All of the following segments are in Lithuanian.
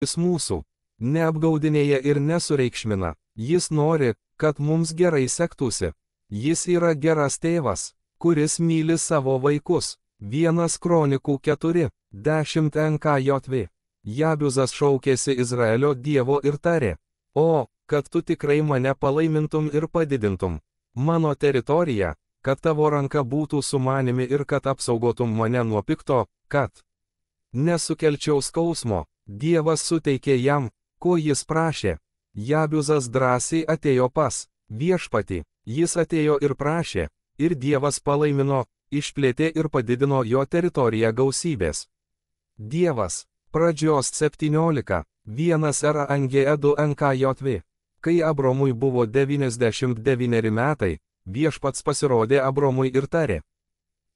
Jis mūsų neapgaudinėja ir nesureikšmina. Jis nori, kad mums gerai sektųsi. Jis yra geras tėvas, kuris myli savo vaikus. 1 Kronikų 4:10 NKJV. Jabuzas šaukėsi Izraelio Dievo ir tarė: O, kad tu tikrai mane palaimintum ir padidintum mano teritoriją, kad tavo ranka būtų su manimi ir kad apsaugotum mane nuo pikto, kad nesukelčiau skausmo. Dievas suteikė jam, ko jis prašė. Jabuzas drąsiai atėjo pas viešpatį. Jis atėjo ir prašė, ir Dievas palaimino, išplėtė ir padidino jo teritoriją gausybės. Dievas. Pradžios 17:1 RANGE2 NKJV. Kai Abromui buvo 99 metai, viešpats pasirodė Abromui ir tarė: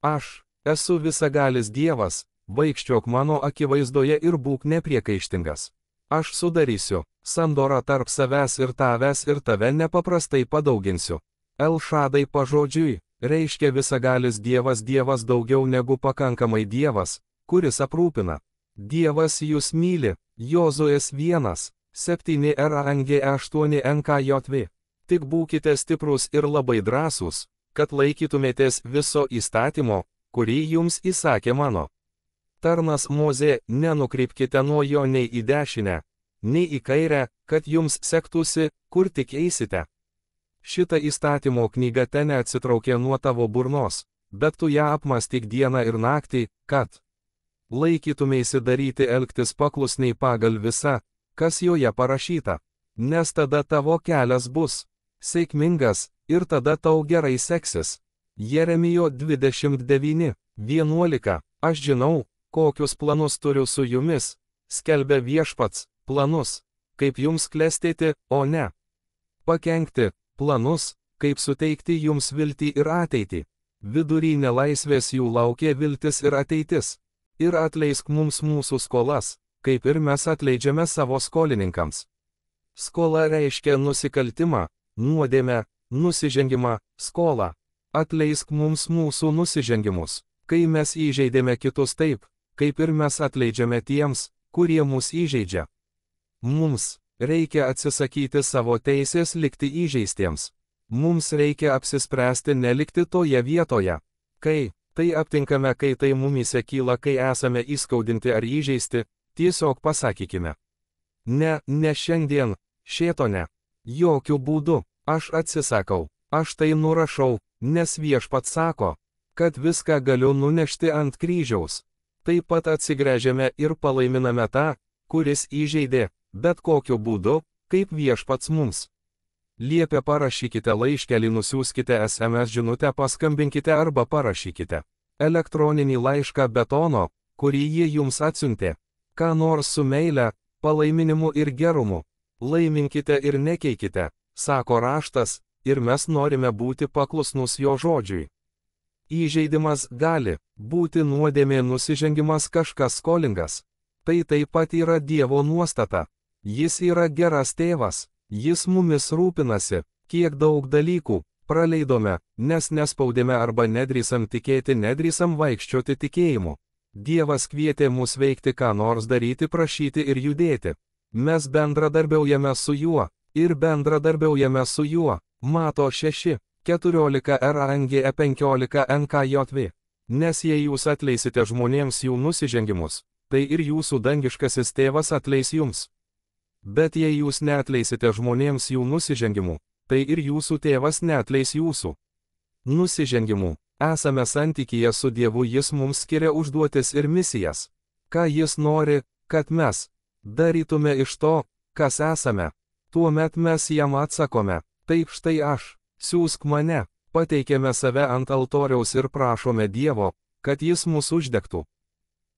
Aš esu visagalis Dievas, vaikščiok mano akivaizdoje ir būk nepriekaištingas. Aš sudarysiu sandorą tarp savęs ir tave nepaprastai padauginsiu. El-Šadai pažodžiui reiškia visagalis Dievas, Dievas daugiau negu pakankamai Dievas, kuris aprūpina. Dievas jūs myli. Jozuės 1:7 RANGE8 NKJV. Tik būkite stiprus ir labai drąsūs, kad laikytumėtės viso įstatymo, kurį jums įsakė mano tarnas Mozė, nenukreipkite nuo jo nei į dešinę, nei į kairę, kad jums sektųsi, kur tik eisite. Šita įstatymo knyga ten neatsitraukė nuo tavo burnos, bet tu ją apmąstyk dieną ir naktį, kad laikytumėsi daryti elgtis paklusniai pagal visą, kas joje parašyta, nes tada tavo kelias bus sėkmingas ir tada tau gerai seksis. Jeremijo 29:11. Aš žinau, kokius planus turiu su jumis, skelbia viešpats, planus, kaip jums klestėti, o ne pakenkti, planus, kaip suteikti jums viltį ir ateitį. Vidury nelaisvės jų laukia viltis ir ateitis. Ir atleisk mums mūsų skolas, kaip ir mes atleidžiame savo skolininkams. Skola reiškia nusikaltimą, nuodėmę, nusižengimą, skolą. Atleisk mums mūsų nusižengimus, kai mes įžeidėme kitus taip, kaip ir mes atleidžiame tiems, kurie mus įžeidžia. Mums reikia atsisakyti savo teisės likti įžeistiems. Mums reikia apsispręsti nelikti toje vietoje. Kai tai aptinkame, kai tai mumyse kyla, kai esame įskaudinti ar įžeisti, tiesiog pasakykime: Ne šiandien, šėtone. Jokių būdų, aš atsisakau, aš tai nurašau, nes viešpats sako, kad viską galiu nunešti ant kryžiaus. Taip pat atsigręžiame ir palaiminame tą, kuris įžeidė, bet kokiu būdu, kaip viešpats mums liepia. Parašykite laiškelį, nusiųskite SMS žinutę, paskambinkite arba parašykite elektroninį laišką betono, kurį jie jums atsiuntė. Ką nors su meile, palaiminimu ir gerumu. Laiminkite ir nekeikite, sako raštas, ir mes norime būti paklusnus jo žodžiui. Įžeidimas gali būti nuodėmė, nusižengimas, kažkas skolingas. Tai taip pat yra Dievo nuostata. Jis yra geras tėvas, jis mumis rūpinasi. Kiek daug dalykų praleidome, nes nespaudėme arba nedrįsam tikėti, nedrįsam vaikščioti tikėjimu. Dievas kvietė mus veikti, ką nors daryti, prašyti ir judėti. Mes bendradarbiaujame su juo ir bendradarbiaujame su juo. Mato 6:14 RANGE 15 NKJV. Nes jei jūs atleisite žmonėms jų nusižengimus, tai ir jūsų dangiškasis tėvas atleis jums. Bet jei jūs neatleisite žmonėms jų nusižengimų, tai ir jūsų tėvas neatleis jūsų nusižengimų. Esame santykyje su Dievu, jis mums skiria užduotis ir misijas. Ką jis nori, kad mes darytume iš to, kas esame. Tuomet mes jam atsakome: taip, štai aš, siųsk mane. Pateikėme save ant altoriaus ir prašome Dievo, kad jis mus uždegtų.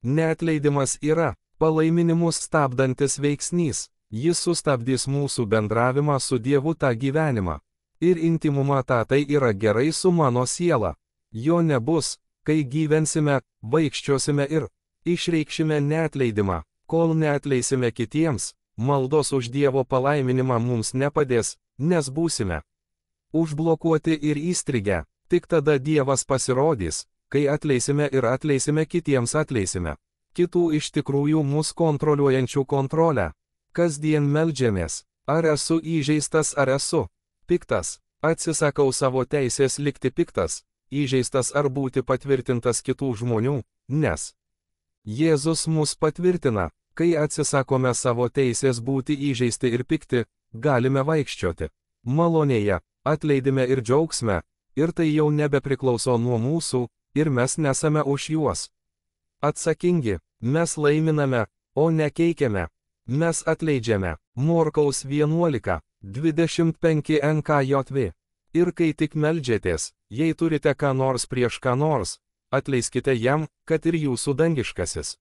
Neatleidimas yra palaiminimus stabdantis veiksnys. Jis sustabdys mūsų bendravimą su Dievu, tą gyvenimą ir intimumą, tai yra gerai su mano siela. Jo nebus, kai gyvensime, vaikščiosime ir išreikšime neatleidimą. Kol neatleisime kitiems, maldos už Dievo palaiminimą mums nepadės, nes būsime užblokuoti ir įstrigę. Tik tada Dievas pasirodys, kai atleisime ir atleisime kitiems atleisime. kitų iš tikrųjų mus kontroliuojančių kontrolę. Kasdien meldžiamės, ar esu įžeistas ar esu piktas, atsisakau savo teisės likti piktas, įžeistas ar būti patvirtintas kitų žmonių, nes Jėzus mus patvirtina, kai atsisakome savo teisės būti įžeisti ir pikti, galime vaikščioti malonėje, atleidime ir džiaugsme, ir tai jau nebepriklauso nuo mūsų, ir mes nesame už juos atsakingi, mes laiminame, o nekeikiame, mes atleidžiame. Morkaus 11:25 NKJV. Ir kai tik meldžiatės, jei turite ką nors prieš ką nors, atleiskite jam, kad ir jūsų dangiškasis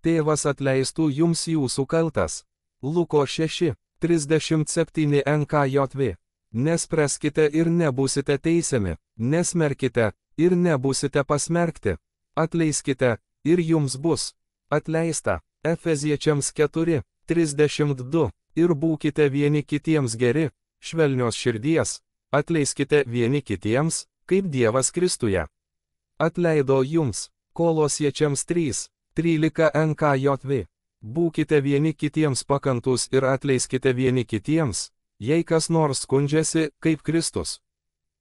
Tėvas atleistų jums jūsų kaltas. Luko 6:37 NKJV. Nespręskite ir nebūsite teisiami, nesmerkite ir nebūsite pasmerkti. Atleiskite ir jums bus atleista. Efeziečiams 4:32. Ir būkite vieni kitiems geri, švelnios širdies, atleiskite vieni kitiems, kaip Dievas Kristuje atleido jums. Kolosiečiams 3:13 NKJV. Būkite vieni kitiems pakantus ir atleiskite vieni kitiems, jei kas nors skundžiasi, kaip Kristus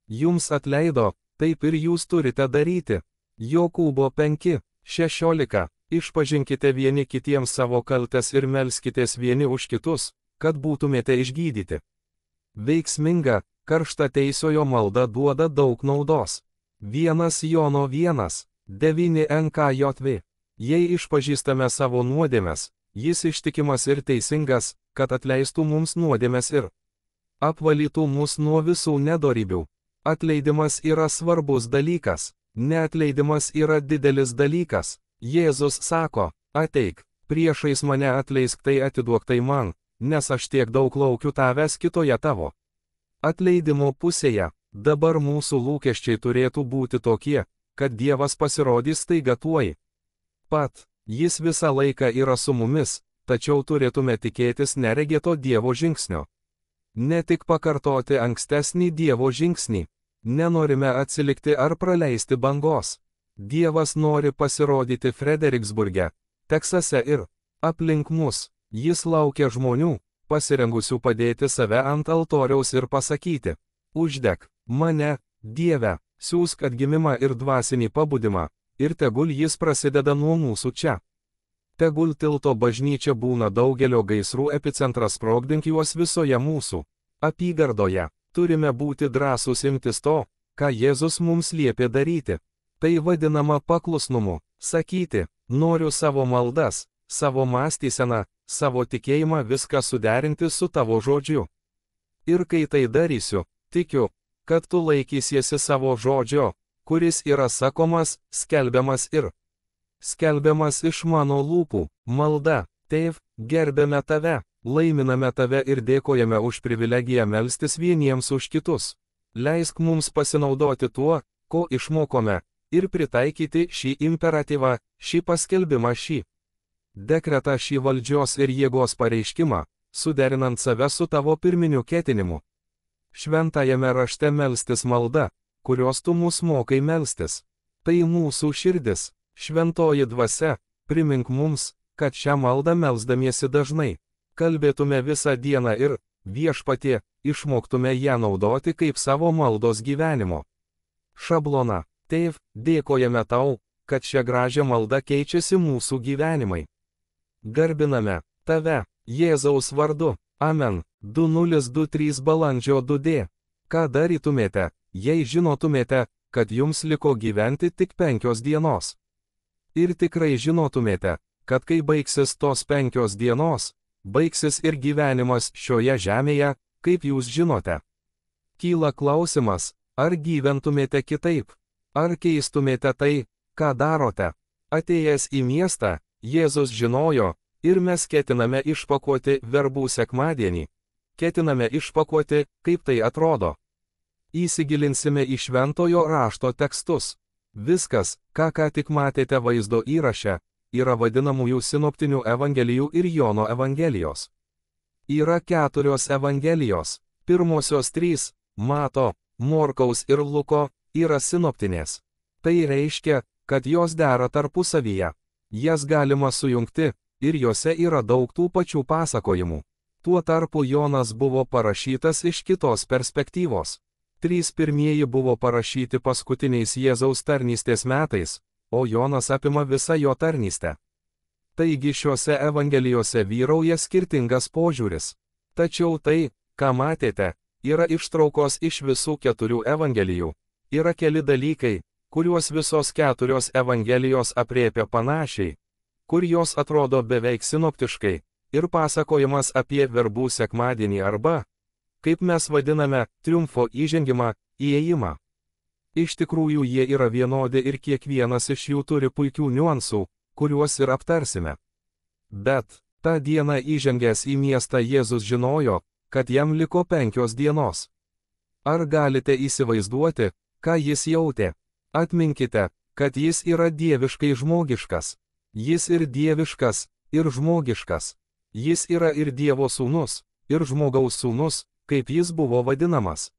jums atleido, taip ir jūs turite daryti. Jokūbo 5:16. Išpažinkite vieni kitiems savo kaltes ir melskitės vieni už kitus, kad būtumėte išgydyti. Veiksminga, karšta teisiojo malda duoda daug naudos. 1 Jono 1:9 NKJV. Jei išpažįstame savo nuodėmes, jis ištikimas ir teisingas, kad atleistų mums nuodėmes ir apvalytų mus nuo visų nedorybių. Atleidimas yra svarbus dalykas, neatleidimas yra didelis dalykas. Jėzus sako, ateik, priešais mane atleisk tai atiduok tai man, nes aš tiek daug laukiu tavęs kitoje tavo atleidimo pusėje. Dabar mūsų lūkesčiai turėtų būti tokie, kad Dievas pasirodys staiga tuoj pat. Jis visą laiką yra su mumis, tačiau turėtume tikėtis neregėto Dievo žingsnio. Ne tik pakartoti ankstesnį Dievo žingsnį. Nenorime atsilikti ar praleisti bangos. Dievas nori pasirodyti Frederiksburge, Teksase ir aplink mus. Jis laukia žmonių, pasirengusių padėti save ant altoriaus ir pasakyti: uždek mane, Dieve, siųsk atgimimą ir dvasinį pabudimą, ir tegul jis prasideda nuo mūsų čia. Tegul tilto bažnyčia būna daugelio gaisrų epicentras, sprogdink juos visoje mūsų apygardoje. Turime būti drąsūs imtis to, ką Jėzus mums liepė daryti. Tai vadinama paklusnumu. Sakyti, noriu savo maldas, savo mąstyseną, savo tikėjimą viską suderinti su tavo žodžiu. Ir kai tai darysiu, tikiu, kad tu laikysiesi savo žodžio, kuris yra sakomas, skelbiamas iš mano lūpų. Malda, Tėv, gerbiame tave, laiminame tave ir dėkojame už privilegiją melstis vieniems už kitus. Leisk mums pasinaudoti tuo, ko išmokome, ir pritaikyti šį imperatyvą, šį paskelbimą, šį dekretą, šį valdžios ir jėgos pareiškimą, suderinant save su tavo pirminiu ketinimu. Šventajame rašte melstis malda, kurios tu mus mokai melstis. Tai mūsų širdis, šventoji dvasia, primink mums, kad šią maldą melsdamiesi dažnai kalbėtume visą dieną ir, Viešpatie, išmoktume ją naudoti kaip savo maldos gyvenimo šabloną. Tėv, dėkojame tau, kad šią gražią maldą keičiasi mūsų gyvenimai. Garbiname tave, Jėzaus vardu. Amen. 2023 balandžio 2. Ką darytumėte, jei žinotumėte, kad jums liko gyventi tik 5 dienos? Ir tikrai žinotumėte, kad kai baigsis tos 5 dienos, baigsis ir gyvenimas šioje žemėje, kaip jūs žinote. Kyla klausimas, ar gyventumėte kitaip? Ar keistumėte tai, ką darote? Atėjęs į miestą, Jėzus žinojo, ir mes ketiname išpakuoti verbų sekmadienį. Ketiname išpakuoti, kaip tai atrodo. Įsigilinsime į šventojo rašto tekstus. Viskas, ką tik matėte vaizdo įraše, yra vadinamųjų sinoptinių evangelijų ir Jono evangelijos. Yra 4 evangelijos. Pirmosios 3, Mato, Morkaus ir Luko, yra sinoptinės. Tai reiškia, kad jos dera tarpusavyje. Jas galima sujungti, ir juose yra daug tų pačių pasakojimų. Tuo tarpu Jonas buvo parašytas iš kitos perspektyvos. 3 pirmieji buvo parašyti paskutiniais Jėzaus tarnystės metais, o Jonas apima visą jo tarnystę. Taigi šiuose evangelijose vyrauja skirtingas požiūris. Tačiau tai, ką matėte, yra ištraukos iš visų 4 evangelijų. Yra keli dalykai, kuriuos visos 4 evangelijos aprėpia panašiai, kur jos atrodo beveik sinoptiškai, ir pasakojimas apie verbų sekmadienį arba, kaip mes vadiname, triumfo įžengimą, įėjimą. Iš tikrųjų jie yra vienodi ir kiekvienas iš jų turi puikių niuansų, kuriuos ir aptarsime. Bet, tą dieną įžengęs į miestą Jėzus žinojo, kad jam liko 5 dienos. Ar galite įsivaizduoti, ką jis jautė? Atminkite, kad jis yra dieviškai žmogiškas. Jis ir dieviškas, ir žmogiškas. Jis yra ir Dievo sūnus, ir žmogaus sūnus, kaip jis buvo vadinamas.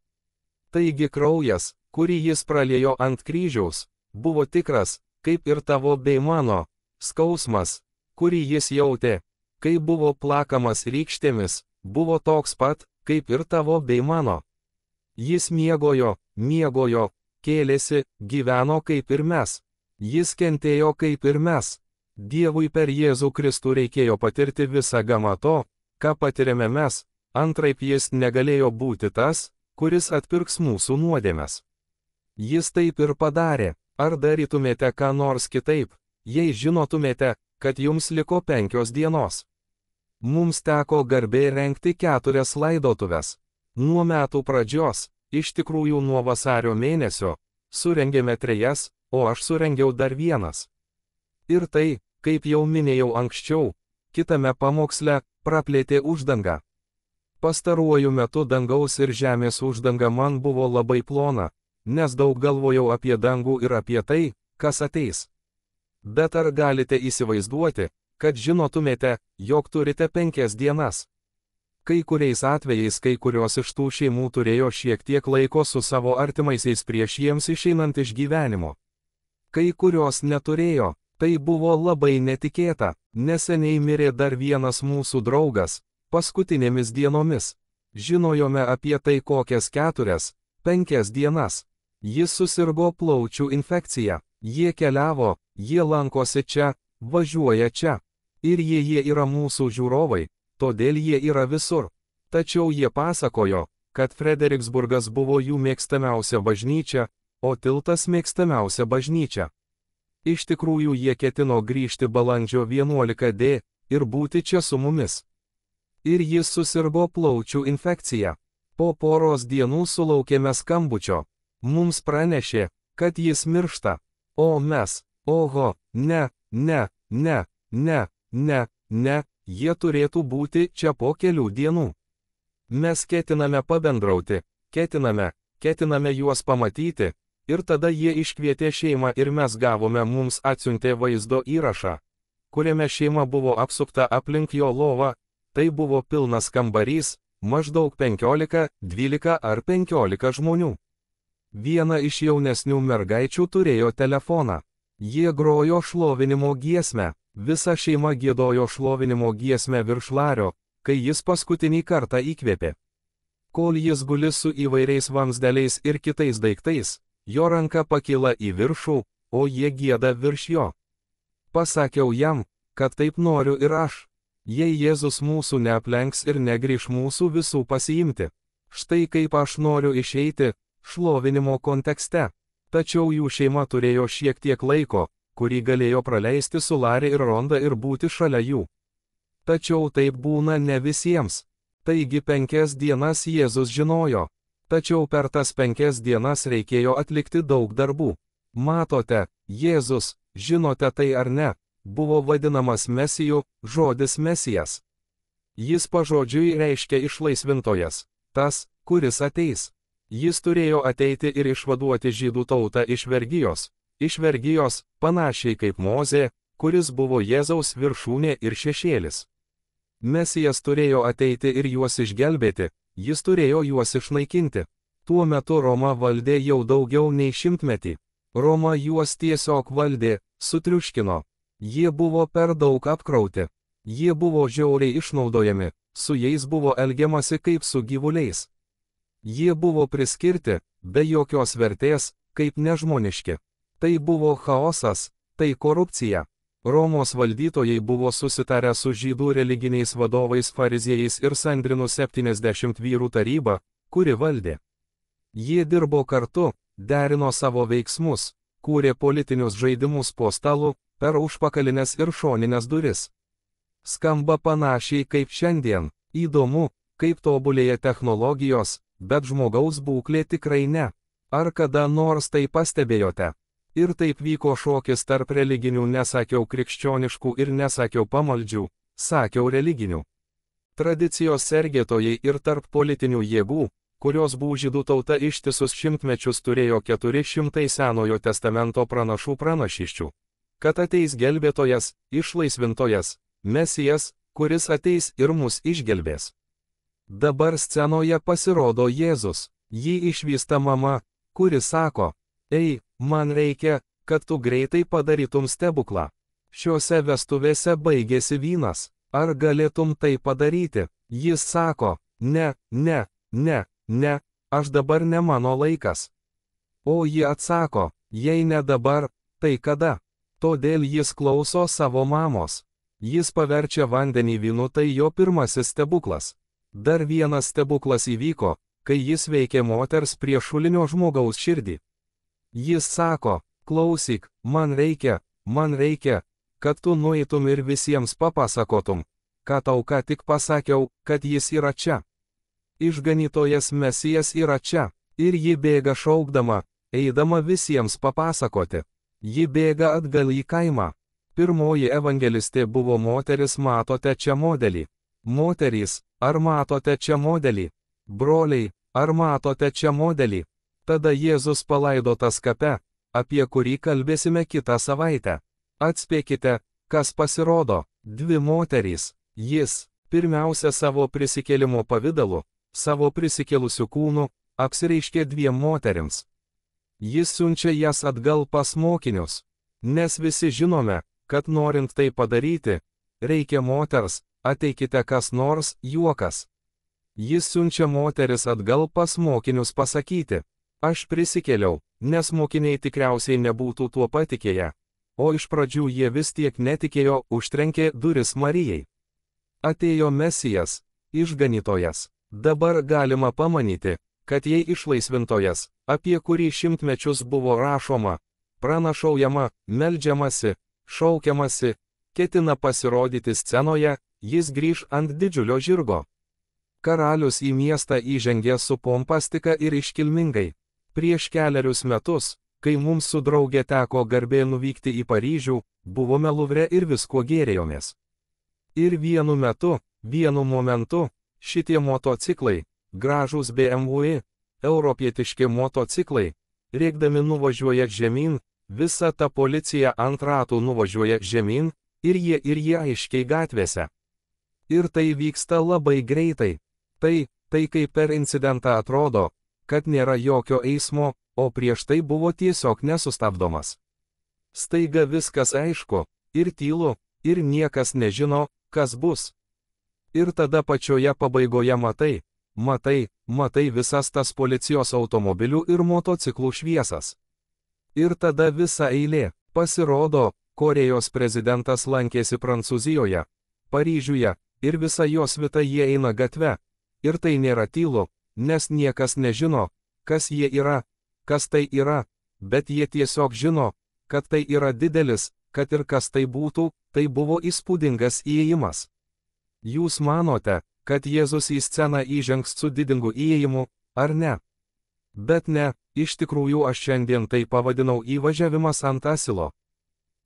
Taigi kraujas, kurį jis praliejo ant kryžiaus, buvo tikras, kaip ir tavo bei mano, skausmas, kurį jis jautė, kai buvo plakamas rykštėmis, buvo toks pat, kaip ir tavo bei mano. Jis miegojo, kėlėsi, gyveno kaip ir mes. Jis kentėjo kaip ir mes. Dievui per Jėzų Kristų reikėjo patirti visą gamą to, ką patiriame mes, antraip jis negalėjo būti tas, kuris atpirks mūsų nuodėmes. Jis taip ir padarė. Ar darytumėte ką nors kitaip, jei žinotumėte, kad jums liko 5 dienos? Mums teko garbė rengti 4 laidotuves. Nuo metų pradžios, iš tikrųjų nuo vasario mėnesio, surengėme 3, o aš surengiau dar 1. Ir tai, kaip jau minėjau anksčiau, kitame pamoksle, praplėtė uždangą. Pastaruoju metu dangaus ir žemės uždanga man buvo labai plona, nes daug galvojau apie dangų ir apie tai, kas ateis. Bet ar galite įsivaizduoti, kad žinotumėte, jog turite 5 dienas? Kai kuriais atvejais kai kurios iš tų šeimų turėjo šiek tiek laiko su savo artimaisiais prieš jiems išeinant iš gyvenimo. Kai kurios neturėjo, tai buvo labai netikėta. Neseniai mirė dar vienas mūsų draugas, paskutinėmis dienomis. Žinojome apie tai kokias 4-5 dienas. Jis susirgo plaučių infekcija. Jie keliavo, jie lankosi čia, važiuoja čia. Ir jie yra mūsų žiūrovai, todėl jie yra visur. Tačiau jie pasakojo, kad Frederiksburgas buvo jų mėgstamiausia bažnyčia, o Tiltas mėgstamiausia bažnyčia. Iš tikrųjų jie ketino grįžti balandžio 11 ir būti čia su mumis. Ir jis susirgo plaučių infekcija. Po poros dienų sulaukėme skambučio. Mums pranešė, kad jis miršta. O mes, oho, ne, jie turėtų būti čia po kelių dienų. Mes ketiname pabendrauti, ketiname juos pamatyti, ir tada jie iškvietė šeimą ir mes gavome mums atsiuntė vaizdo įrašą, kuriame šeima buvo apsupta aplink jo lovą, tai buvo pilnas kambarys, maždaug 15, 12 ar 15 žmonių. Viena iš jaunesnių mergaičių turėjo telefoną. Jie grojo šlovinimo giesmę, visa šeima giedojo šlovinimo giesmę virš Lario, kai jis paskutinį kartą įkvėpė. Kol jis guli su įvairiais vamzdeliais ir kitais daiktais, jo ranka pakyla į viršų, o jie gieda virš jo. Pasakiau jam, kad taip noriu ir aš. Jei Jėzus mūsų neaplenks ir negrįš mūsų visų pasiimti. Štai kaip aš noriu išeiti, šlovinimo kontekste. Tačiau jų šeima turėjo šiek tiek laiko, kurį galėjo praleisti su Larry ir Ronda ir būti šalia jų. Tačiau taip būna ne visiems. Taigi 5 dienas Jėzus žinojo. Tačiau per tas 5 dienas reikėjo atlikti daug darbų. Matote, Jėzus, žinote tai ar ne, buvo vadinamas Mesiju, žodis Mesijas. Jis pažodžiui reiškia išlaisvintojas, tas, kuris ateis. Jis turėjo ateiti ir išvaduoti žydų tautą iš vergijos, panašiai kaip Mozė, kuris buvo Jėzaus viršūnė ir šešėlis. Mesijas turėjo ateiti ir juos išgelbėti, jis turėjo juos išnaikinti. Tuo metu Roma valdė jau daugiau nei 100 metį. Roma juos tiesiog valdė, sutriuškino. Jie buvo per daug apkrauti. Jie buvo žiauriai išnaudojami, su jais buvo elgiamasi kaip su gyvuliais. Jie buvo priskirti, be jokios vertės, kaip nežmoniški. Tai buvo chaosas, tai korupcija. Romos valdytojai buvo susitarę su žydų religiniais vadovais fariziejais ir Sandrinų 70 vyrų taryba, kuri valdė. Jie dirbo kartu, derino savo veiksmus, kūrė politinius žaidimus po stalu, per užpakalinės ir šoninės duris. Skamba panašiai kaip šiandien. Įdomu, kaip tobulėja technologijos, bet žmogaus būklė tikrai ne. Ar kada nors tai pastebėjote? Ir taip vyko šokis tarp religinių, nesakiau krikščioniškų ir nesakiau pamaldžių, sakiau religinių. Tradicijos sergėtojai ir tarp politinių jėgų, kurios būžydų tauta ištisus šimtmečius turėjo 400 Senojo testamento pranašų pranašysčių. Kad ateis gelbėtojas, išlaisvintojas, Mesijas, kuris ateis ir mus išgelbės. Dabar scenoje pasirodo Jėzus, jį išvysta mama, kuri sako, ei, man reikia, kad tu greitai padarytum stebuklą. Šiuose vestuvėse baigėsi vynas, ar galėtum tai padaryti? Jis sako, ne, aš dabar ne mano laikas. O ji atsako, jei ne dabar, tai kada? Todėl jis klauso savo mamos. Jis paverčia vandenį vynu, tai jo pirmasis stebuklas. Dar vienas stebuklas įvyko, kai jis veikė moters prie šulinio žmogaus širdį. Jis sako, klausyk, man reikia, kad tu nueitum ir visiems papasakotum, ką tau ką tik pasakiau, kad jis yra čia. Išganytojas Mesijas yra čia, ir ji bėga šaukdama, eidama visiems papasakoti. Ji bėga atgal į kaimą. Pirmoji evangelistė buvo moteris, matote čia modelį. Moterys, ar matote čia modelį? Broliai, ar matote čia modelį? Tada Jėzus palaidotas kape, apie kurį kalbėsime kitą savaitę. Atspėkite, kas pasirodo, dvi moterys. Jis, pirmiausia savo prisikėlimo pavidalu, savo prisikėlusių kūnų, apsireiškė dviem moterims. Jis siunčia jas atgal pas mokinius, nes visi žinome, kad norint tai padaryti, reikia moters, ateikite kas nors, juokas. Jis siunčia moteris atgal pas mokinius pasakyti, aš prisikėliau, nes mokiniai tikriausiai nebūtų tuo patikėję, o iš pradžių jie vis tiek netikėjo, užtrenkė duris Marijai. Atėjo Mesijas, išganytojas. Dabar galima pamanyti, kad jei išlaisvintojas, apie kurį šimtmečius buvo rašoma, pranašaujama, meldžiamasi, šaukiamasi, ketina pasirodyti scenoje, jis grįž ant didžiulio žirgo. Karalius į miestą įžengė su pompastika ir iškilmingai. Prieš kelerius metus, kai mums su draugė teko garbė nuvykti į Paryžių, buvome Luvre ir viskuo gėrėjomės. Ir vienu metu, vienu momentu, šitie motociklai, gražūs BMW, europietiški motociklai, rėkdami nuvažiuoja žemyn, visa ta policija ant ratų nuvažiuoja žemyn, ir jie aiškiai gatvėse. Ir tai vyksta labai greitai. Tai kaip per incidentą atrodo, kad nėra jokio eismo, o prieš tai buvo tiesiog nesustabdomas. Staiga viskas aišku, ir tylu, ir niekas nežino, kas bus. Ir tada pačioje pabaigoje matai visas tas policijos automobilių ir motociklų šviesas. Ir tada visa eilė. Pasirodo, Korėjos prezidentas lankėsi Prancūzijoje, Paryžiuje, ir visa jo svita jie eina gatve. Ir tai nėra tylu, nes niekas nežino, kas jie yra, kas tai yra, bet jie tiesiog žino, kad tai yra didelis, kad ir kas tai būtų, tai buvo įspūdingas įėjimas. Jūs manote, kad Jėzus į sceną įžengs su didingu įėjimu, ar ne? Bet ne, iš tikrųjų aš šiandien tai pavadinau įvažiavimas ant asilo.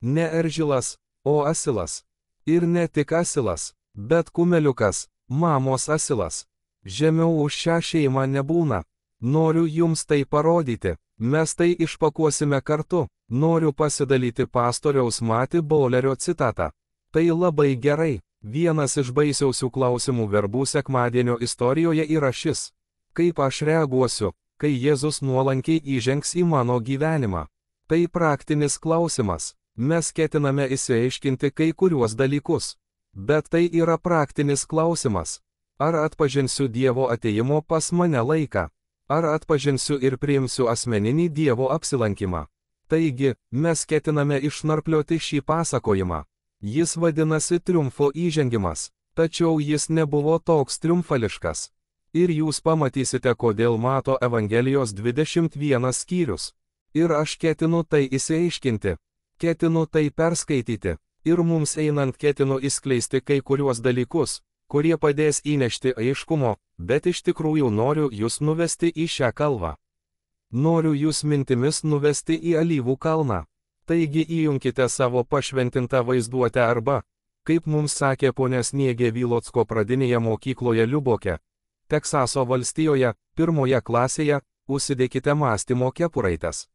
Ne eržilas, o asilas. Ir ne tik asilas, bet kumeliukas, mamos asilas. Žemiau už šią šeimą nebūna. Noriu jums tai parodyti, mes tai išpakuosime kartu. Noriu pasidalyti pastoriaus Mati Baulerio citatą. Tai labai gerai. Vienas iš baisiausių klausimų verbų sekmadienio istorijoje yra šis. Kaip aš reaguosiu, kai Jėzus nuolankiai įžengs į mano gyvenimą? Tai praktinis klausimas. Mes ketiname išsiaiškinti kai kuriuos dalykus. Bet tai yra praktinis klausimas. Ar atpažinsiu Dievo atėjimo pas mane laiką? Ar atpažinsiu ir priimsiu asmeninį Dievo apsilankymą? Taigi, mes ketiname išnarplioti šį pasakojimą. Jis vadinasi triumfo įžengimas, tačiau jis nebuvo toks triumfališkas. Ir jūs pamatysite, kodėl Mato Evangelijos 21 skyrius. Ir aš ketinu tai išsiaiškinti. Ketinu tai perskaityti. Ir mums einant ketinu išskleisti kai kuriuos dalykus, kurie padės įnešti aiškumo, bet iš tikrųjų noriu jūs nuvesti į šią kalvą. Noriu jūs mintimis nuvesti į Alyvų kalną. Taigi įjunkite savo pašventintą vaizduotę arba, kaip mums sakė ponia Sniegė Vylocko pradinėje mokykloje Liuboke, Teksaso valstijoje, 1 klasėje, užsidėkite mąstymo kepuraites.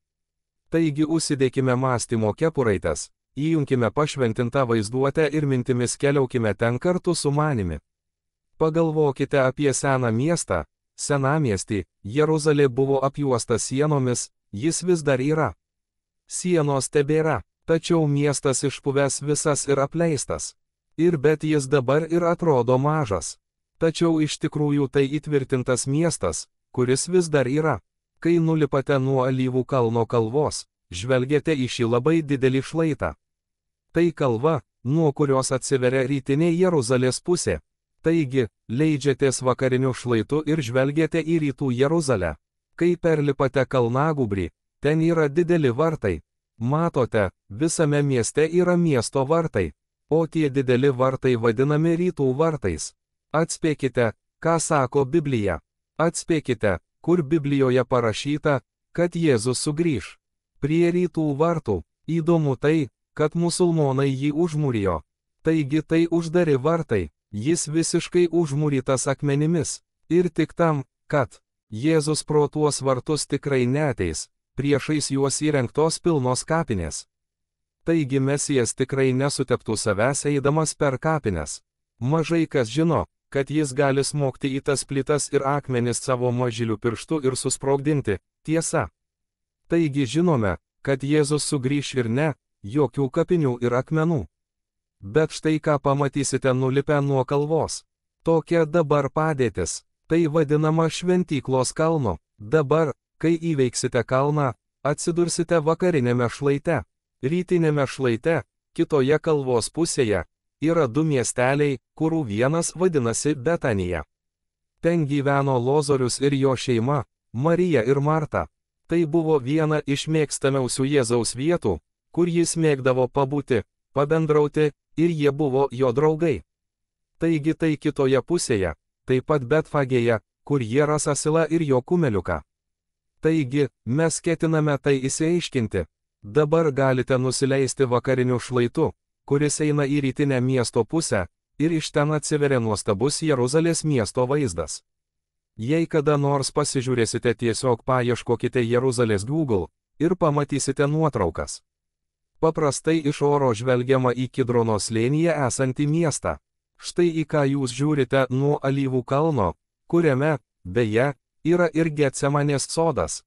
Taigi užsidėkime mąstymo kepuraites, įjunkime pašventintą vaizduotę ir mintimis keliaukime ten kartu su manimi. Pagalvokite apie seną miestą, senamiestį, Jeruzalė buvo apjuosta sienomis, jis vis dar yra. Sienos tebėra, tačiau miestas išpuvęs visas ir apleistas. Ir bet jis dabar ir atrodo mažas. Tačiau iš tikrųjų tai įtvirtintas miestas, kuris vis dar yra. Kai nulipate nuo Alyvų kalno kalvos, žvelgiate į šį labai didelį šlaitą. Tai kalva, nuo kurios atsiveria rytinė Jeruzalės pusė. Taigi, leidžiatės vakariniu šlaitu ir žvelgiate į rytų Jeruzalę. Kai perlipate kalnagūbrį, ten yra dideli vartai. Matote, visame mieste yra miesto vartai, o tie dideli vartai vadinami rytų vartais. Atspėkite, ką sako Biblija. Atspėkite, kur Biblijoje parašyta, kad Jėzus sugrįš. Prie rytų vartų. Įdomu tai, kad musulmonai jį užmūrijo. Taigi tai uždari vartai, jis visiškai užmūrytas akmenimis. Ir tik tam, kad Jėzus pro tuos vartus tikrai neateis. Priešais juos įrengtos pilnos kapinės. Taigi Mesijas tikrai nesuteptų savęs eidamas per kapines. Mažai kas žino, kad jis gali smogti į tas plytas ir akmenis savo mažylių pirštų ir susprogdinti, tiesa. Taigi žinome, kad Jėzus sugrįš ir ne, jokių kapinių ir akmenų. Bet štai ką pamatysite nulipę nuo kalvos. Tokia dabar padėtis, tai vadinama šventyklos kalnu. Dabar, kai įveiksite kalną, atsidursite vakarinėme šlaite. Rytinėme šlaite, kitoje kalvos pusėje, yra 2 miesteliai, kurių vienas vadinasi Betanija. Ten gyveno Lozorius ir jo šeima, Marija ir Marta. Tai buvo viena iš mėgstamiausių Jėzaus vietų, kur jis mėgdavo pabūti, pabendrauti, ir jie buvo jo draugai. Taigi tai kitoje pusėje, taip pat Betfagėje, kur jie ras asilą ir jo kumeliuką. Taigi, mes ketiname tai išsiaiškinti. Dabar galite nusileisti vakariniu šlaitu, kuris eina į rytinę miesto pusę, ir iš ten atsiveria nuostabus Jeruzalės miesto vaizdas. Jei kada nors pasižiūrėsite, tiesiog paieškokite Jeruzalės Google ir pamatysite nuotraukas. Paprastai iš oro žvelgiama į Kidrono slėnyje esantį miestą. Štai į ką jūs žiūrite nuo Alyvų kalno, kuriame, beje, yra ir Getsemanės sodas.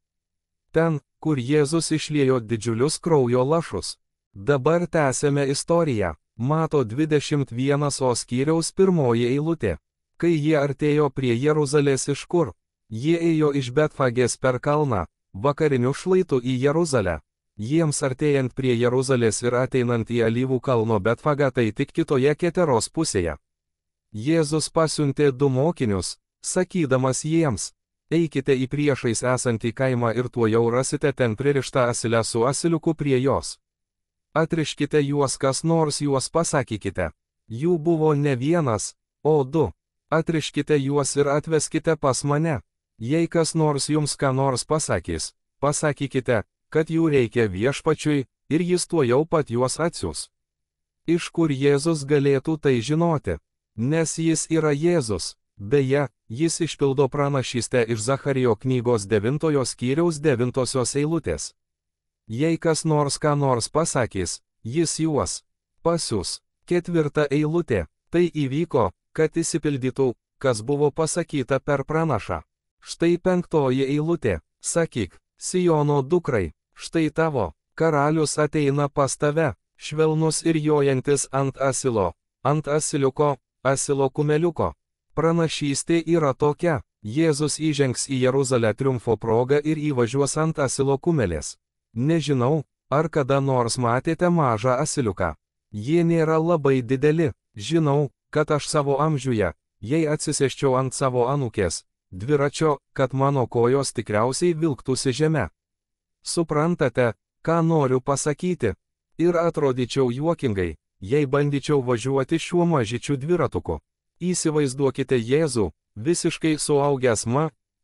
Ten, kur Jėzus išliejo didžiulius kraujo lašus. Dabar tęsėme istoriją. Mato 21 skyriaus 1 eilutė. Kai jie artėjo prie Jeruzalės iš kur? Jie ėjo iš Betfagės per kalną, vakariniu šlaitu į Jeruzalę. Jiems artėjant prie Jeruzalės ir ateinant į Alyvų kalno Betfagą, tai tik kitoje Keteros pusėje. Jėzus pasiuntė 2 mokinius, sakydamas jiems: eikite į priešais esantį kaimą ir tuojau rasite ten pririštą asilę su asiliuku prie jos. Atriškite juos, kas nors juos pasakykite. Jų buvo ne 1, o 2. Atriškite juos ir atveskite pas mane. Jei kas nors jums ką nors pasakys, pasakykite, kad jų reikia viešpačiui, ir jis tuojau pat juos atsiųs. Iš kur Jėzus galėtų tai žinoti? Nes jis yra Jėzus. Beje, jis išpildo pranašystę iš Zacharijo knygos 9 skyriaus 9 eilutės. Jei kas nors ką nors pasakys, jis juos pasiųs. 4 eilutė. Tai įvyko, kad išsipildytų, kas buvo pasakyta per pranašą. Štai 5 eilutė. Sakyk, Siono dukrai, štai tavo karalius ateina pas tave, švelnus ir jojantis ant asilo, ant asiliuko, asilo kumeliuko. Pranašystė yra tokia, Jėzus įžengs į Jeruzalę triumfo proga ir įvažiuos ant asilo kumelės. Nežinau, ar kada nors matėte mažą asiliuką. Jie nėra labai dideli, žinau, kad aš savo amžiuje, jei atsisėsčiau ant savo anūkės dviračio, kad mano kojos tikriausiai vilktųsi žeme. Suprantate, ką noriu pasakyti? Ir atrodyčiau juokingai, jei bandyčiau važiuoti šiuo mažyčiu dviratuku. Įsivaizduokite Jėzų, visiškai suaugęs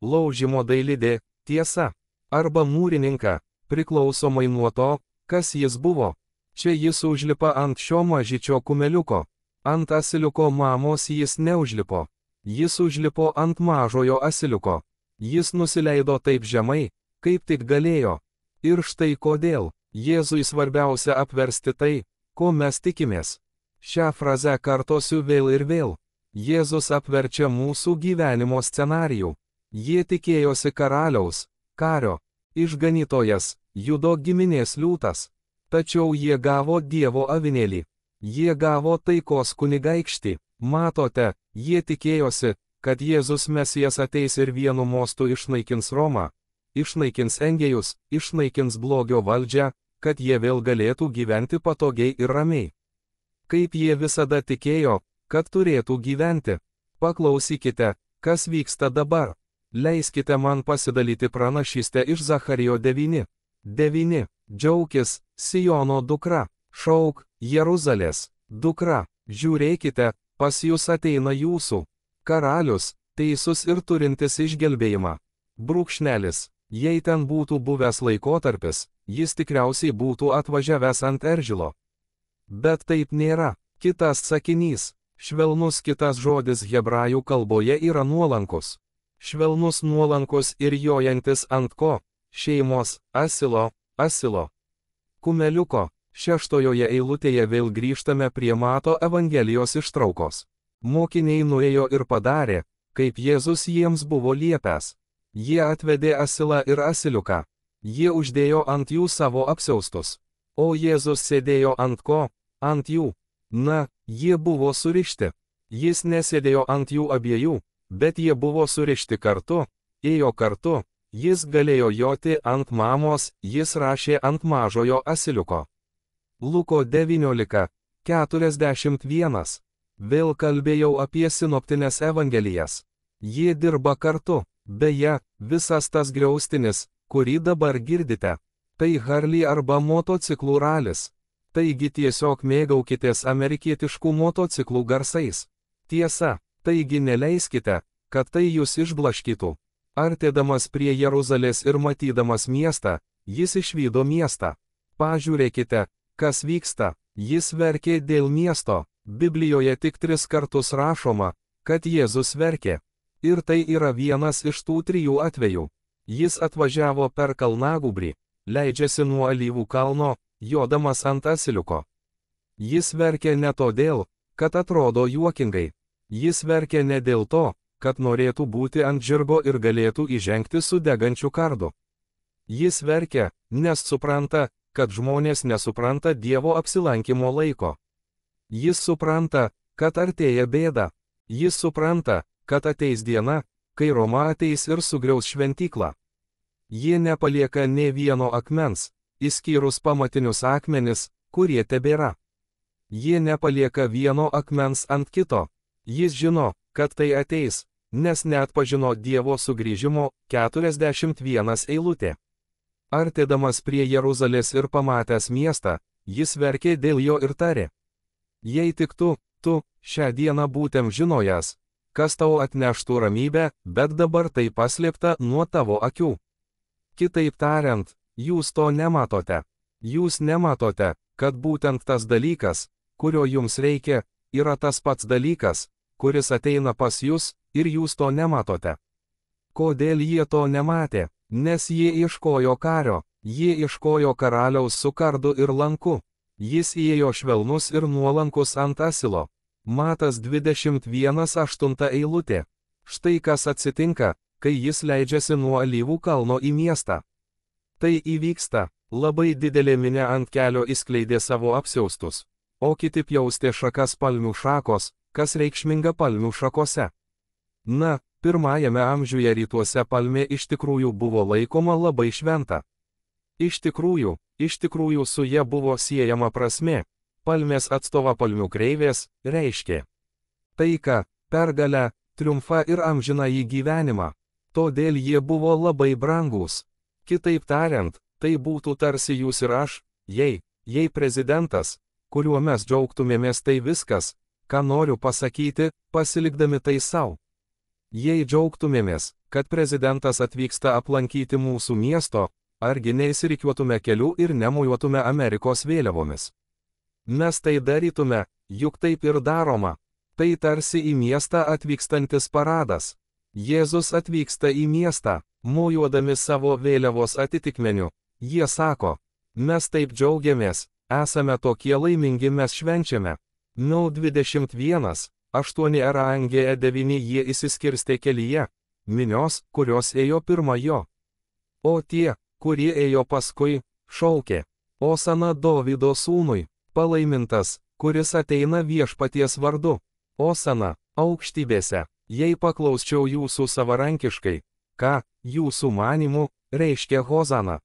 laužimo dailidė, tiesa, arba mūrininką, priklausomai nuo to, kas jis buvo. Čia jis užlipa ant šio mažyčio kumeliuko. Ant asiliuko mamos jis neužlipo. Jis užlipo ant mažojo asiliuko. Jis nusileido taip žemai, kaip tik galėjo. Ir štai kodėl. Jėzui svarbiausia apversti tai, ko mes tikimės. Šią frazę kartosiu vėl ir vėl. Jėzus apverčia mūsų gyvenimo scenarijų. Jie tikėjosi karaliaus, kario, išganytojas, Judo giminės liūtas. Tačiau jie gavo Dievo avinėlį. Jie gavo taikos kunigaikštį. Matote, jie tikėjosi, kad Jėzus Mesijas ateis ir vienu mostu išnaikins Romą, išnaikins engėjus, išnaikins blogio valdžią, kad jie vėl galėtų gyventi patogiai ir ramiai. Kaip jie visada tikėjo, kad turėtų gyventi. Paklausykite, kas vyksta dabar. Leiskite man pasidalyti pranašystę iš Zacharijo 9. Džiaukis, Siono dukra, šauk, Jeruzalės dukra, žiūrėkite, pas jūs ateina jūsų karalius, teisus ir turintis išgelbėjimą. Brūkšnelis, jei ten būtų buvęs laikotarpis, jis tikriausiai būtų atvažiavęs ant eržilo. Bet taip nėra. Kitas sakinys, švelnus kitas žodis hebrajų kalboje yra nuolankus. Švelnus nuolankus ir jojantis ant ko? Šeimos, asilo. Kumeliuko. Šeštojoje eilutėje vėl grįžtame prie Mato Evangelijos ištraukos. Mokiniai nuėjo ir padarė, kaip Jėzus jiems buvo liepęs. Jie atvedė asilą ir asiliuką. Jie uždėjo ant jų savo apsiaustus. O Jėzus sėdėjo ant ko? Ant jų. Na, jie buvo surišti. Jis nesėdėjo ant jų abiejų, bet jie buvo surišti kartu, ėjo kartu. Jis galėjo joti ant mamos, jis rašė ant mažojo asiliuko. Luko 19:41. Vėl kalbėjau apie sinoptines evangelijas. Jie dirba kartu. Beje, visas tas griaustinis, kurį dabar girdite, tai Harley arba motociklų ralis. Taigi tiesiog mėgaukitės amerikietiškų motociklų garsais. Tiesa, taigi neleiskite, kad tai jūs išblaškytų. Artėdamas prie Jeruzalės ir matydamas miestą, jis išvydo miestą. Pažiūrėkite, kas vyksta. Jis verkė dėl miesto. Biblijoje tik 3 kartus rašoma, kad Jėzus verkė. Ir tai yra vienas iš tų 3 atvejų. Jis atvažiavo per kalnagūbrį, leidžiasi nuo Alyvų kalno, jodamas ant asiliuko. Jis verkė ne todėl, kad atrodo juokingai. Jis verkė ne dėl to, kad norėtų būti ant žirgo ir galėtų įžengti su degančiu kardu. Jis verkė, nes supranta, kad žmonės nesupranta Dievo apsilankimo laiko. Jis supranta, kad artėja bėda. Jis supranta, kad ateis diena, kai Roma ateis ir sugriaus šventyklą. Jie nepalieka nė vieno akmens, išskyrus pamatinius akmenis, kurie tebėra. Jie nepalieka vieno akmens ant kito. Jis žino, kad tai ateis, nes neatpažino Dievo sugrįžimo. 41 eilutė. Artėdamas prie Jeruzalės ir pamatęs miestą, jis verkė dėl jo ir tarė: Jei tik tu, šią dieną būtum žinojęs, kas tau atneštų ramybę, bet dabar tai paslėpta nuo tavo akių. Kitaip tariant, jūs to nematote. Jūs nematote, kad būtent tas dalykas, kurio jums reikia, yra tas pats dalykas, kuris ateina pas jūs, ir jūs to nematote. Kodėl jie to nematė? Nes jie ieškojo kario, jie ieškojo karaliaus su kardu ir lanku. Jis įėjo švelnus ir nuolankus ant asilo. Matas 21:8 eilutė. Štai kas atsitinka, kai jis leidžiasi nuo Alyvų kalno į miestą. Tai įvyksta, Labai didelė minia ant kelio įskleidė savo apsiaustus, o kiti pjaustė šakas palmių šakos, kas reikšminga palmių šakose. Na, pirmajame amžiuje rytuose palmė iš tikrųjų buvo laikoma labai šventa. Iš tikrųjų su ja buvo siejama prasmė. Palmės atstova palmių kreivės reiškė taiką, pergalę, triumfą ir amžinąjį gyvenimą. Todėl jie buvo labai brangūs. Kitaip tariant, tai būtų tarsi jūs ir aš, jei prezidentas, kuriuo mes džiaugtumėmės, tai viskas, ką noriu pasakyti, pasilikdami tai savo. Jei džiaugtumėmės, kad prezidentas atvyksta aplankyti mūsų miesto, argi neįsirikiuotume keliu ir nemojuotume Amerikos vėliavomis. Mes tai darytume, juk taip ir daroma. Tai tarsi į miestą atvykstantis paradas. Jėzus atvyksta į miestą, mojuodami savo vėliavos atitikmeniu. Jie sako, mes taip džiaugiamės, esame tokie laimingi, mes švenčiame. 21, 8 RANGE 9 jie įsiskirstė kelyje, minios, kurios ėjo pirma jo. O tie, kurie ėjo paskui, šaukė, Osana Dovydo sūnui, palaimintas, kuris ateina viešpaties vardu. Osana, aukštybėse. Jei paklausčiau jūsų savarankiškai, ką, jūsų manimų, reiškia hozana?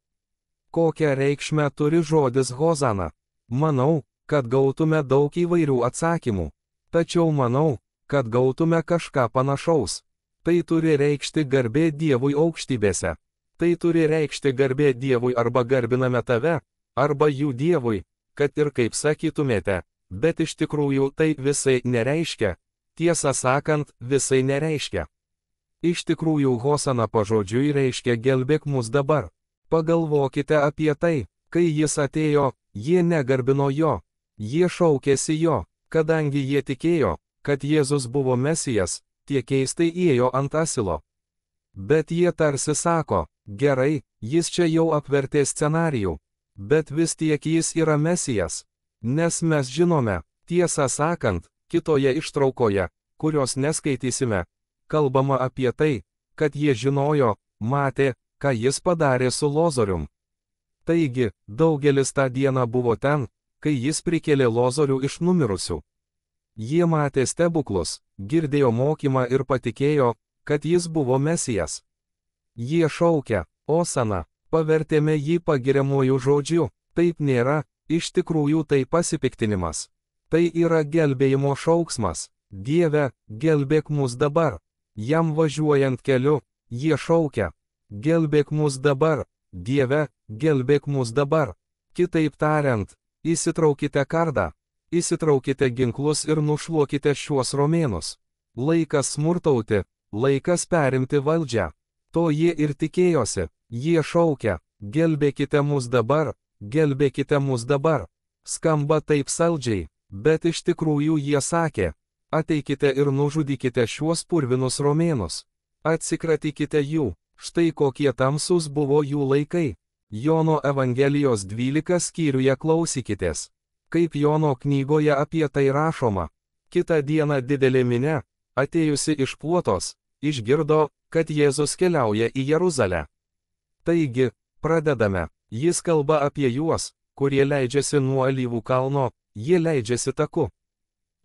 Kokią reikšmę turi žodis hozana? Manau, kad gautume daug įvairių atsakymų. Tačiau manau, kad gautume kažką panašaus. Tai turi reikšti garbė Dievui aukštybėse. Tai turi reikšti garbė Dievui arba garbiname tave, arba jų Dievui, kad ir kaip sakytumėte, bet iš tikrųjų tai visai nereiškia. Tiesą sakant, visai nereiškia. Iš tikrųjų hosana pažodžiui reiškia gelbėk mus dabar. Pagalvokite apie tai, kai jis atėjo, jie negarbino jo, jie šaukėsi jo, kadangi jie tikėjo, kad Jėzus buvo Mesijas, tie keistai ėjo ant asilo. Bet jie tarsi sako, gerai, jis čia jau apvertė scenarijų, bet vis tiek jis yra Mesijas. Nes mes žinome, tiesą sakant, kitoje ištraukoje, kurios neskaitysime, kalbama apie tai, kad jie žinojo, matė, ką jis padarė su Lozorium. Taigi, daugelis tą dieną buvo ten, kai jis prikėlė Lozorių iš numirusių. Jie matė stebuklus, girdėjo mokymą ir patikėjo, kad jis buvo Mesijas. Jie šaukia, Osana, pavertėme jį pagiriamuoju žodžiu, taip nėra, iš tikrųjų tai pasipiktinimas. Tai yra gelbėjimo šauksmas, Dieve, gelbėk mus dabar. Jam važiuojant keliu, jie šaukia, gelbėk mus dabar, Dieve, gelbėk mus dabar. Kitaip tariant, įsitraukite kardą, įsitraukite ginklus ir nušluokite šiuos romėnus. Laikas smurtauti, laikas perimti valdžią. To jie ir tikėjosi, jie šaukia, gelbėkite mus dabar, gelbėkite mus dabar. Skamba taip saldžiai, bet iš tikrųjų jie sakė, ateikite ir nužudykite šiuos purvinus romėnus. Atsikratykite jų, štai kokie tamsūs buvo jų laikai. Jono Evangelijos 12 skyriuje klausykitės. Kaip Jono knygoje apie tai rašoma. Kitą dieną didelė minia, atėjusi iš Puotos, išgirdo, kad Jėzus keliauja į Jeruzalę. Taigi, pradedame. Jis kalba apie juos, kurie leidžiasi nuo Alyvų kalno, jie leidžiasi taku.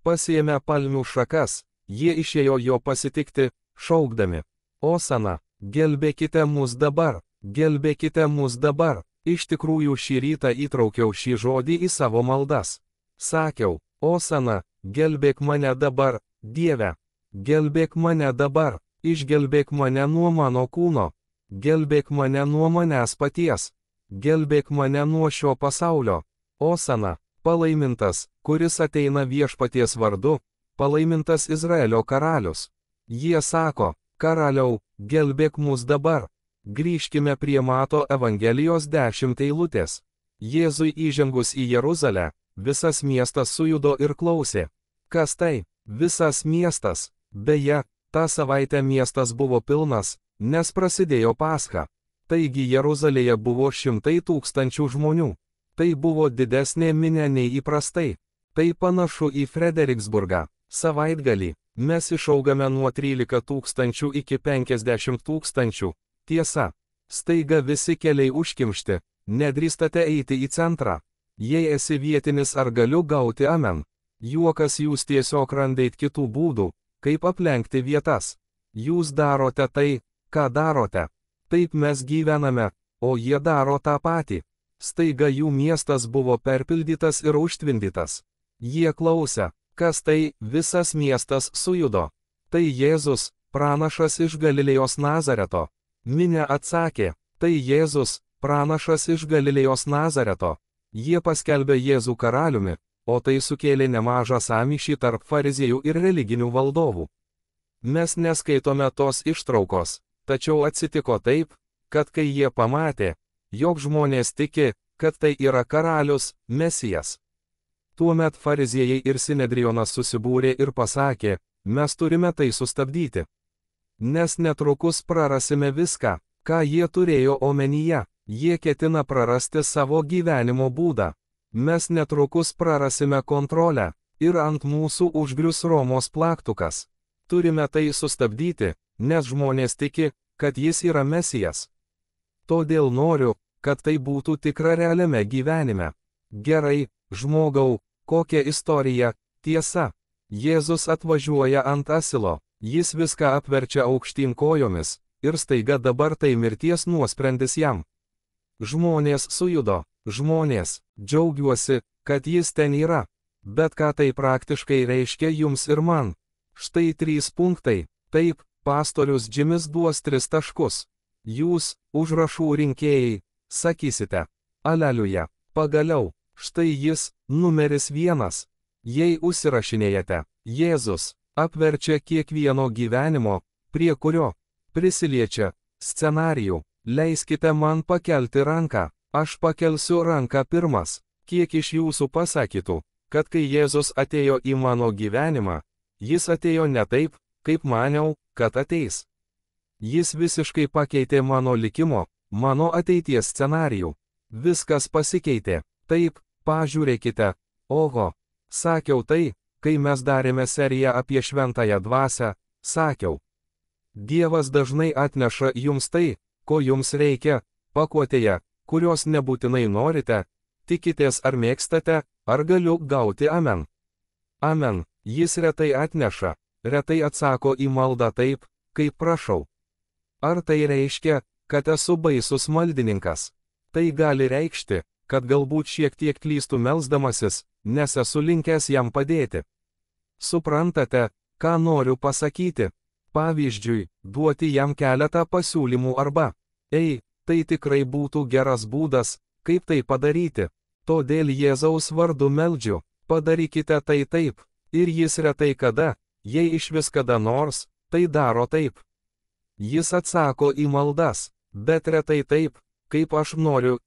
Pasiėmė palmių šakas, jie išėjo jo pasitikti, šaukdami, Osana, gelbėkite mus dabar, gelbėkite mus dabar. Iš tikrųjų šį rytą įtraukiau šį žodį į savo maldas. Sakiau, Osana, gelbėk mane dabar, Dieve, gelbėk mane dabar, išgelbėk mane nuo mano kūno, gelbėk mane nuo manęs paties. Gelbėk mane nuo šio pasaulio. Osana, palaimintas, kuris ateina viešpaties vardu, palaimintas Izraelio karalius. Jie sako, karaliau, gelbėk mus dabar. Grįžkime prie Mato Evangelijos 10 eilutės. Jėzui įžengus į Jeruzalę, visas miestas sujudo ir klausė. Kas tai? Visas miestas. Beje, tą savaitę miestas buvo pilnas, nes prasidėjo Pascha. Taigi Jeruzalėje buvo 100 000 žmonių. Tai buvo didesnė minia nei įprastai. Tai panašu į Frederiksburgą. Savaitgalį mes išaugame nuo 13 000 iki 50 000. Tiesa, staiga visi keliai užkimšti, Nedrįstate eiti į centrą. Jei esi vietinis, ar galiu gauti amen? Juokas, jūs tiesiog randate kitų būdų, kaip aplenkti vietas. Jūs darote tai, ką darote. Taip mes gyvename, o jie daro tą patį. Staiga jų miestas buvo perpildytas ir užtvindytas. Jie klausė, kas tai, visas miestas sujudo. Tai Jėzus, pranašas iš Galilėjos Nazareto. Minia atsakė, tai Jėzus, pranašas iš Galilėjos Nazareto. Jie paskelbė Jėzų karaliumi, o tai sukėlė nemažą sąmyšį tarp fariziejų ir religinių valdovų. Mes neskaitome tos ištraukos, tačiau atsitiko taip, kad kai jie pamatė, jog žmonės tiki, kad tai yra karalius, Mesijas. Tuomet fariziejai ir Sinedrionas susibūrė ir pasakė, mes turime tai sustabdyti. Nes netrukus prarasime viską, ką jie turėjo omenyje, jie ketina prarasti savo gyvenimo būdą. Mes netrukus prarasime kontrolę, ir ant mūsų užgrius Romos plaktukas. Turime tai sustabdyti, nes žmonės tiki, kad jis yra Mesijas. Todėl noriu, kad tai būtų tikra realiame gyvenime. Gerai, žmogau, kokia istorija, tiesa. Jėzus atvažiuoja ant asilo, jis viską apverčia aukštyn kojomis, ir staiga dabar tai mirties nuosprendis jam. Žmonės sujudo, žmonės, džiaugiuosi, kad jis ten yra. Bet ką tai praktiškai reiškia jums ir man? Štai 3 punktai. Taip, pastorius Džimis duos 3 taškus. Jūs, užrašų rinkėjai, sakysite, aleliuja, pagaliau, štai jis, numeris 1. Jei užsirašinėjate, Jėzus apverčia kiekvieno gyvenimo, prie kurio prisiliečia scenarijų. Leiskite man pakelti ranką. Aš pakelsiu ranką pirmas. Kiek iš jūsų pasakytų, kad kai Jėzus atėjo į mano gyvenimą, jis atėjo ne taip, kaip maniau, kad ateis. Jis visiškai pakeitė mano likimo, mano ateities scenarijų. Viskas pasikeitė. Taip, pažiūrėkite. Oho. Sakiau tai, kai mes darėme seriją apie šventąją dvasią, sakiau. Dievas dažnai atneša jums tai, ko jums reikia, pakuotėje, kurios nebūtinai norite, tikitės ar mėgstate, ar galiu gauti amen. Amen, jis retai atneša, retai atsako į maldą taip, kaip prašau. Ar tai reiškia, kad esu baisus maldininkas? Tai gali reikšti, kad galbūt šiek tiek klystu melsdamasis, nes esu linkęs jam padėti. Suprantate, ką noriu pasakyti? Pavyzdžiui, duoti jam keletą pasiūlymų arba, ei, tai tikrai būtų geras būdas, kaip tai padaryti. Todėl Jėzaus vardu meldžiu, padarykite tai taip, ir jis retai kada, jei iš vis kada nors, tai daro taip. Jis atsako į maldas, bet retai taip, kaip aš noriu,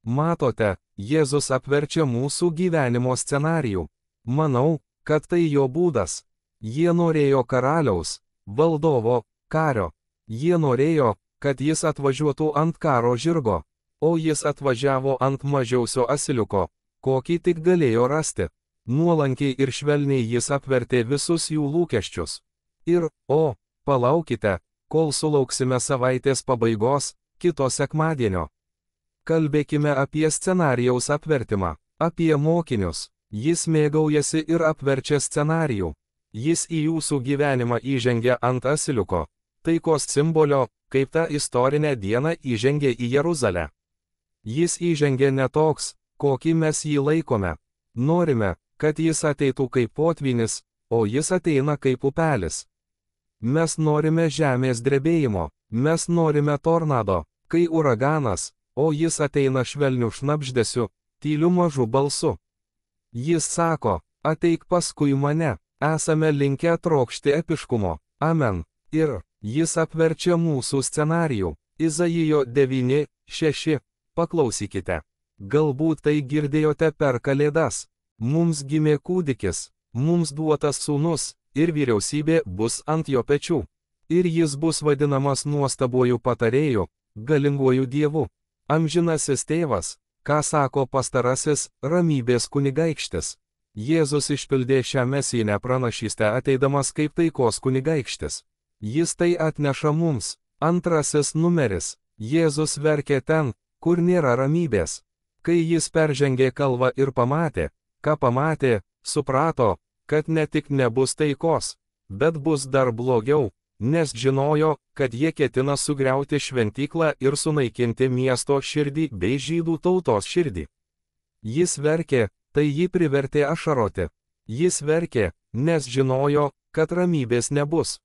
Matote, Jėzus apverčia mūsų gyvenimo scenarijų. Manau, kad tai jo būdas. Jie norėjo karaliaus, valdovo, kario. Jie norėjo, kad jis atvažiuotų ant karo žirgo, o jis atvažiavo ant mažiausio asiliuko, kokį tik galėjo rasti. Nuolankiai ir švelniai jis apvertė visus jų lūkesčius. Ir, palaukite, kol sulauksime savaitės pabaigos, kito sekmadienio. Kalbėkime apie scenarijaus apvertimą, apie mokinius. Jis mėgaujasi ir apverčia scenarijų. Jis į jūsų gyvenimą įžengia ant asiliuko, taikos simbolio, kaip tą istorinę dieną įžengė į Jeruzalę. Jis įžengė ne toks, kokį mes jį laikome. Norime, kad jis ateitų kaip potvynis, o jis ateina kaip upelis. Mes norime žemės drebėjimo, mes norime tornado, kai uraganas, o jis ateina švelniu šnabždesiu, tyliu mažu balsu. Jis sako, ateik paskui mane, esame linkę trokšti epiškumo, amen. Ir jis apverčia mūsų scenarijų. Izaijo 9:6. Paklausykite. Galbūt tai girdėjote per Kalėdas. Mums gimė kūdikis, mums duotas sūnus, ir vyriausybė bus ant jo pečių. Ir jis bus vadinamas nuostabuoju patarėju, galinguoju Dievu. Amžinasis tėvas, ką sako pastarasis, ramybės kunigaikštis. Jėzus išpildė šią mesijinę pranašystę ateidamas kaip taikos kunigaikštis. Jis tai atneša mums. Antrasis numeris. Jėzus verkė ten, kur nėra ramybės. Kai jis peržengė kalvą ir pamatė, ką pamatė, suprato, kad ne tik nebus taikos, bet bus dar blogiau, nes žinojo, kad jie ketina sugriauti šventyklą ir sunaikinti miesto širdį bei žydų tautos širdį. Jis verkė, tai jį privertė ašaroti. Jis verkė, nes žinojo, kad ramybės nebus.